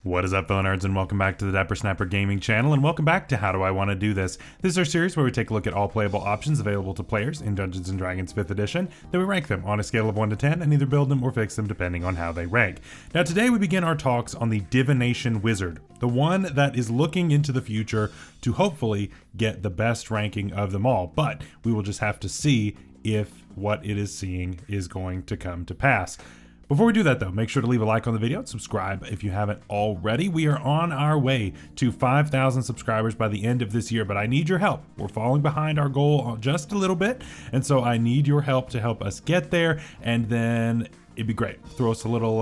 What is up, fellow nerds, and welcome back to the Dapper Snapper Gaming channel, and welcome back to How Do I Want to Do This? This is our series where we take a look at all playable options available to players in Dungeons & Dragons 5th edition, then we rank them on a scale of 1 to 10 and either build them or fix them depending on how they rank. Now today we begin our talks on the Divination Wizard, the one that is looking into the future to hopefully get the best ranking of them all, but we will just have to see if what it is seeing is going to come to pass. Before we do that though, make sure to leave a like on the video and subscribe if you haven't already. We are on our way to 5,000 subscribers by the end of this year, but I need your help. We're falling behind our goal just a little bit, and so I need your help to help us get there, and then it'd be great. Throw us a little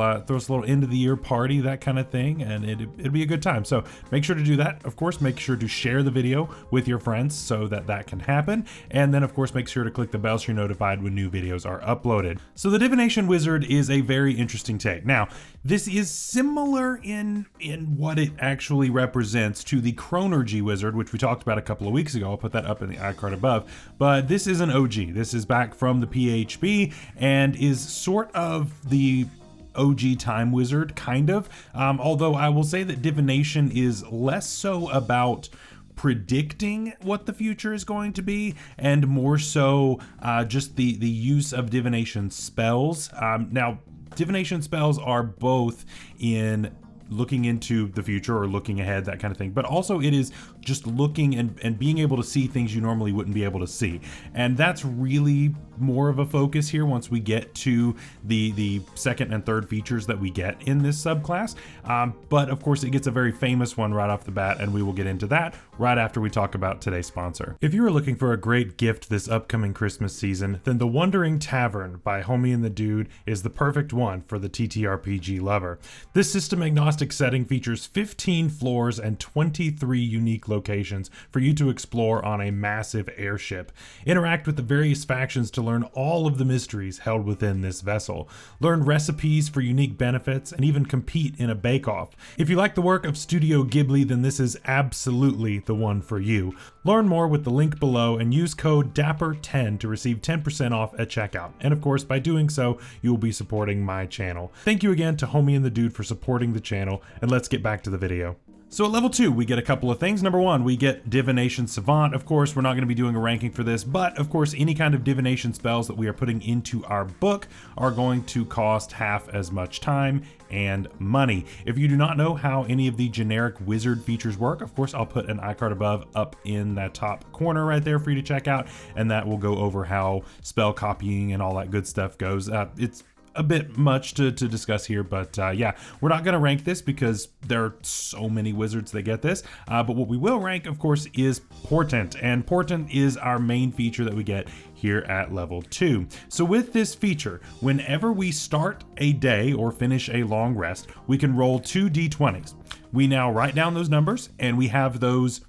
end of the year party, that kind of thing, and it'd be a good time. So make sure to do that. Of course, make sure to share the video with your friends so that can happen. And then of course, make sure to click the bell so you're notified when new videos are uploaded. So the Divination Wizard is a very interesting take. Now, this is similar in what it actually represents to the Chronergy Wizard, which we talked about a couple of weeks ago. I'll put that up in the iCard above. But this is an OG. This is back from the PHB and is sort of the OG Time Wizard, kind of. Although I will say that Divination is less so about predicting what the future is going to be and more so just the use of divination spells. Now, divination spells are both in looking into the future or looking ahead, that kind of thing, but also it is just looking and being able to see things you normally wouldn't be able to see. And that's really more of a focus here once we get to the second and third features that we get in this subclass. But of course it gets a very famous one right off the bat, and we will get into that right after we talk about today's sponsor. If you are looking for a great gift this upcoming Christmas season, then the Wandering Tavern by Homie and the Dude is the perfect one for the TTRPG lover. This system agnostic setting features 15 floors and 23 unique locations for you to explore on a massive airship. Interact with the various factions to learn all of the mysteries held within this vessel. Learn recipes for unique benefits and even compete in a bake-off. If you like the work of Studio Ghibli, then this is absolutely the one for you. Learn more with the link below and use code DAPPER10 to receive 10% off at checkout. And of course, by doing so, you will be supporting my channel. Thank you again to Homie and the Dude for supporting the channel, and let's get back to the video. So at level 2, we get a couple of things. Number 1, we get Divination Savant. Of course, we're not going to be doing a ranking for this, but of course, any kind of divination spells that we are putting into our book are going to cost half as much time and money. If you do not know how any of the generic wizard features work, of course, I'll put an iCard above up in that top corner right there for you to check out, and that will go over how spell copying and all that good stuff goes. It's a bit much to discuss here, but yeah, we're not going to rank this because there are so many wizards that get this, but what we will rank, of course, is Portent, and Portent is our main feature that we get here at level 2. So with this feature, whenever we start a day or finish a long rest, we can roll 2 d20s. We now write down those numbers, and we have those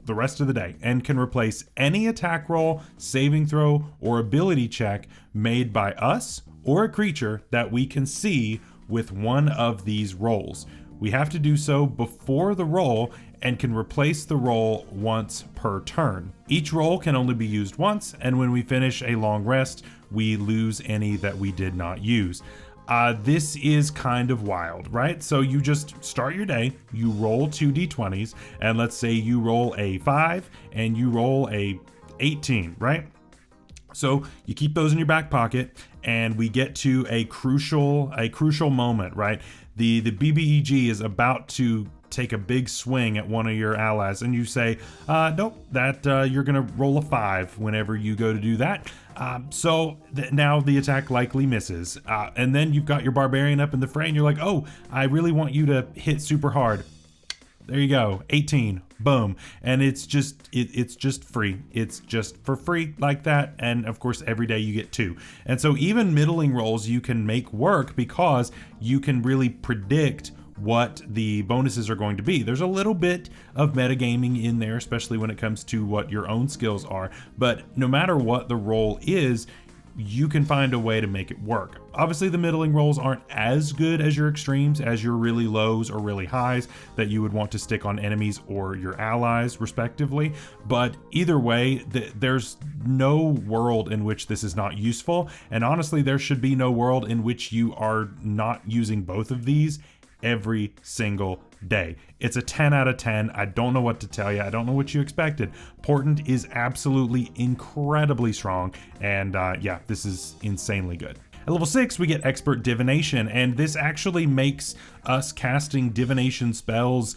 the rest of the day and can replace any attack roll, saving throw, or ability check made by us or a creature that we can see with one of these rolls. We have to do so before the roll and can replace the roll once per turn. Each roll can only be used once, and when we finish a long rest, we lose any that we did not use. This is kind of wild, right? So you just start your day, you roll 2 d20s, and let's say you roll a 5 and you roll a 18, right? So you keep those in your back pocket, and we get to a crucial moment, right? The BBEG is about to take a big swing at one of your allies, and you say, nope, you're gonna roll a 5 whenever you go to do that. Now the attack likely misses. And then you've got your barbarian up in the fray, and you're like, oh, I really want you to hit super hard. There you go, 18, boom. And it's just free. It's just for free like that. And of course, every day you get 2. And so even middling rolls you can make work because you can really predict what the bonuses are going to be. There's a little bit of metagaming in there, especially when it comes to what your own skills are. But no matter what the roll is, you can find a way to make it work. Obviously the middling rolls aren't as good as your extremes, as your really lows or really highs that you would want to stick on enemies or your allies respectively, but either way, there's no world in which this is not useful, and honestly there should be no world in which you are not using both of these every single day. It's a 10 out of 10. I don't know what to tell you. I don't know what you expected. Portent is absolutely incredibly strong, and yeah, this is insanely good. At level 6, we get Expert Divination, and this actually makes us casting divination spells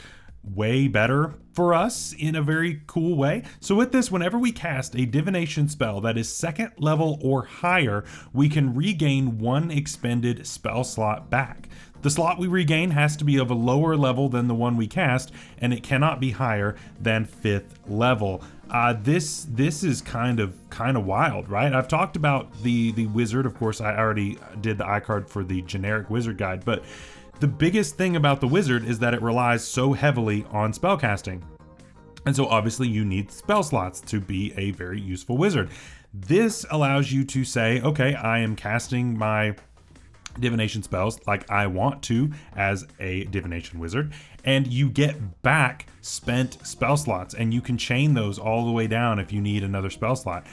way better for us in a very cool way. So with this, whenever we cast a divination spell that is 2nd level or higher, we can regain 1 expended spell slot back. The slot we regain has to be of a lower level than the one we cast, and it cannot be higher than 5th level. This is kind of wild, right? I've talked about the wizard. Of course, I already did the iCard for the generic wizard guide, but the biggest thing about the wizard is that it relies so heavily on spellcasting. And so obviously you need spell slots to be a very useful wizard. This allows you to say, okay, I am casting my divination spells like I want to as a divination wizard, and you get back spent spell slots, and you can chain those all the way down if you need another spell slot.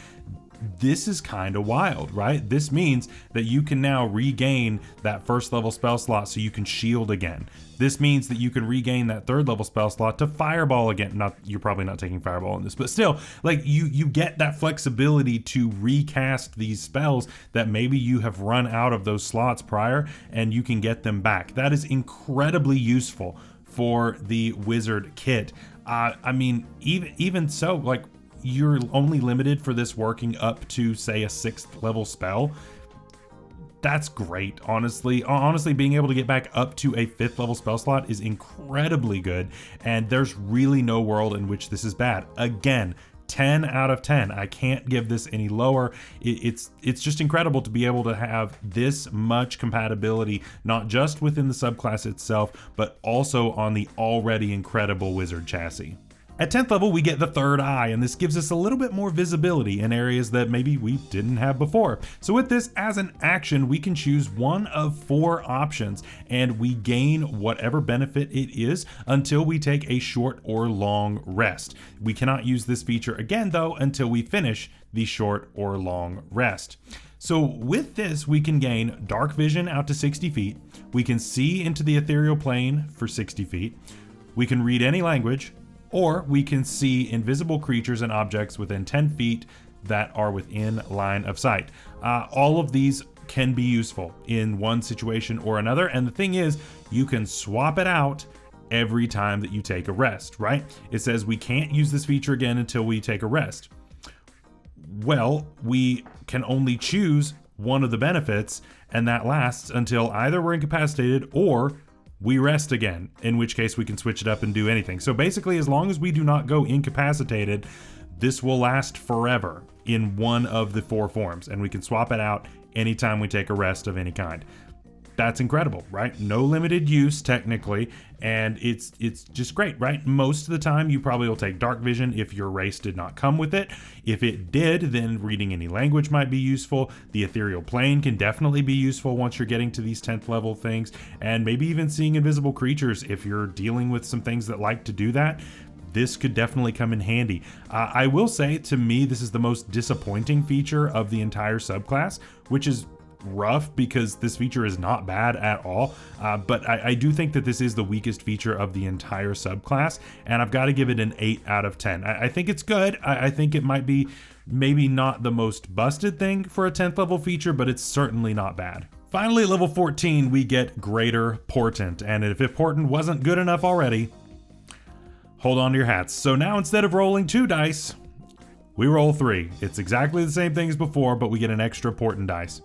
This is kind of wild, right? This means that you can now regain that 1st level spell slot so you can shield again. This means that you can regain that 3rd level spell slot to fireball again. You're probably not taking fireball in this, but still, like you get that flexibility to recast these spells that maybe you have run out of those slots prior, and you can get them back. That is incredibly useful for the wizard kit. I mean, even so, like, you're only limited for this working up to, say, a 6th level spell. That's great, honestly. Honestly, being able to get back up to a 5th level spell slot is incredibly good, and there's really no world in which this is bad. Again, 10 out of 10. I can't give this any lower. It's just incredible to be able to have this much compatibility, not just within the subclass itself, but also on the already incredible wizard chassis. At 10th level, we get the 3rd eye, and this gives us a little bit more visibility in areas that maybe we didn't have before. So with this, as an action, we can choose one of 4 options, and we gain whatever benefit it is until we take a short or long rest. We cannot use this feature again, though, until we finish the short or long rest. So with this, we can gain dark vision out to 60 feet. We can see into the ethereal plane for 60 feet. We can read any language, or we can see invisible creatures and objects within 10 feet that are within line of sight. All of these can be useful in one situation or another, and the thing is, you can swap it out every time that you take a rest, right? It says we can't use this feature again until we take a rest. Well, we can only choose one of the benefits, and that lasts until either we're incapacitated or we rest again, in which case we can switch it up and do anything. So basically, as long as we do not go incapacitated, this will last forever in one of the 4 forms, and we can swap it out anytime we take a rest of any kind. That's incredible, right? No limited use technically, and it's just great, right? Most of the time you probably will take dark vision if your race did not come with it. If it did, then reading any language might be useful. The ethereal plane can definitely be useful once you're getting to these 10th level things, and maybe even seeing invisible creatures if you're dealing with some things that like to do that. This could definitely come in handy. I will say, to me, this is the most disappointing feature of the entire subclass, which is rough because this feature is not bad at all, but I do think that this is the weakest feature of the entire subclass, and I've got to give it an 8 out of 10. I think it's good. I think it might be maybe not the most busted thing for a 10th level feature, but it's certainly not bad. Finally, at level 14, we get Greater Portent, and if Portent wasn't good enough already, hold on to your hats. So now instead of rolling 2 dice, we roll 3. It's exactly the same thing as before, but we get an extra Portent dice.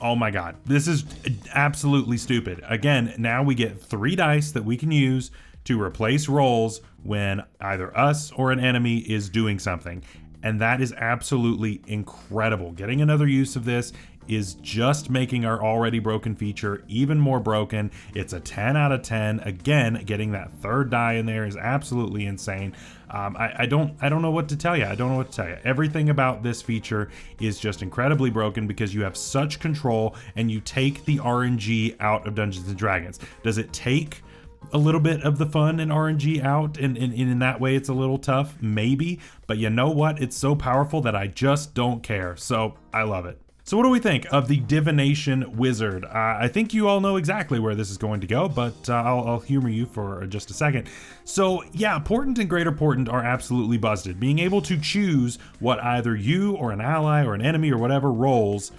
Oh my god, this is absolutely stupid. Again, now we get 3 dice that we can use to replace rolls when either us or an enemy is doing something. And that is absolutely incredible. Getting another use of this is just making our already broken feature even more broken. It's a 10 out of 10. Again, getting that 3rd die in there is absolutely insane. I don't know what to tell you. I don't know what to tell you. Everything about this feature is just incredibly broken because you have such control and you take the RNG out of Dungeons and Dragons. Does it take a little bit of the fun and RNG out, and in that way it's a little tough? Maybe, but you know what? It's so powerful that I just don't care. So I love it. So what do we think of the Divination Wizard? I think you all know exactly where this is going to go, but I'll humor you for just a second. So yeah, Portent and Greater Portent are absolutely busted. Being able to choose what either you or an ally or an enemy or whatever rolls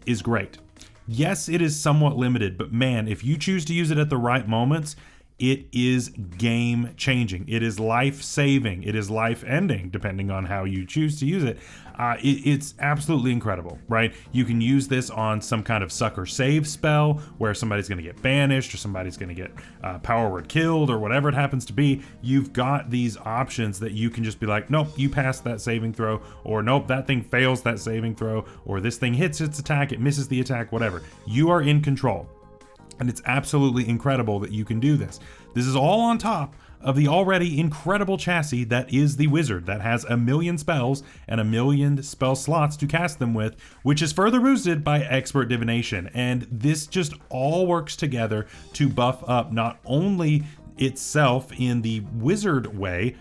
is great. Yes, it is somewhat limited, but man, if you choose to use it at the right moments, it is game changing. It is life saving. It is life ending, depending on how you choose to use it. It's absolutely incredible, right? You can use this on some kind of sucker save spell where somebody's going to get banished or somebody's going to get power word killed or whatever it happens to be. You've got these options that you can just be like, nope, you passed that saving throw, or nope, that thing fails that saving throw, or this thing hits its attack, it misses the attack, whatever. You are in control. And it's absolutely incredible that you can do this. This is all on top of the already incredible chassis that is the Wizard, that has 1,000,000 spells and 1,000,000 spell slots to cast them with, which is further boosted by Expert Divination. And this just all works together to buff up not only itself in the Wizard way.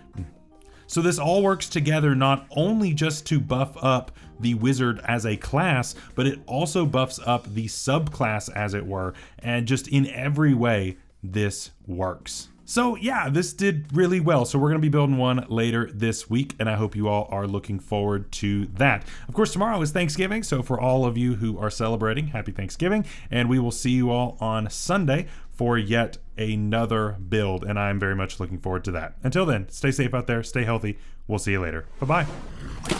So this all works together not only just to buff up the Wizard as a class, but it also buffs up the subclass, as it were, and just in every way this works. So yeah, this did really well. So we're going to be building one later this week, and I hope you all are looking forward to that. Of course, tomorrow is Thanksgiving, so for all of you who are celebrating, happy Thanksgiving, and we will see you all on Sunday for yet another build, and I'm very much looking forward to that. Until then, stay safe out there, stay healthy. We'll see you later. Bye-bye.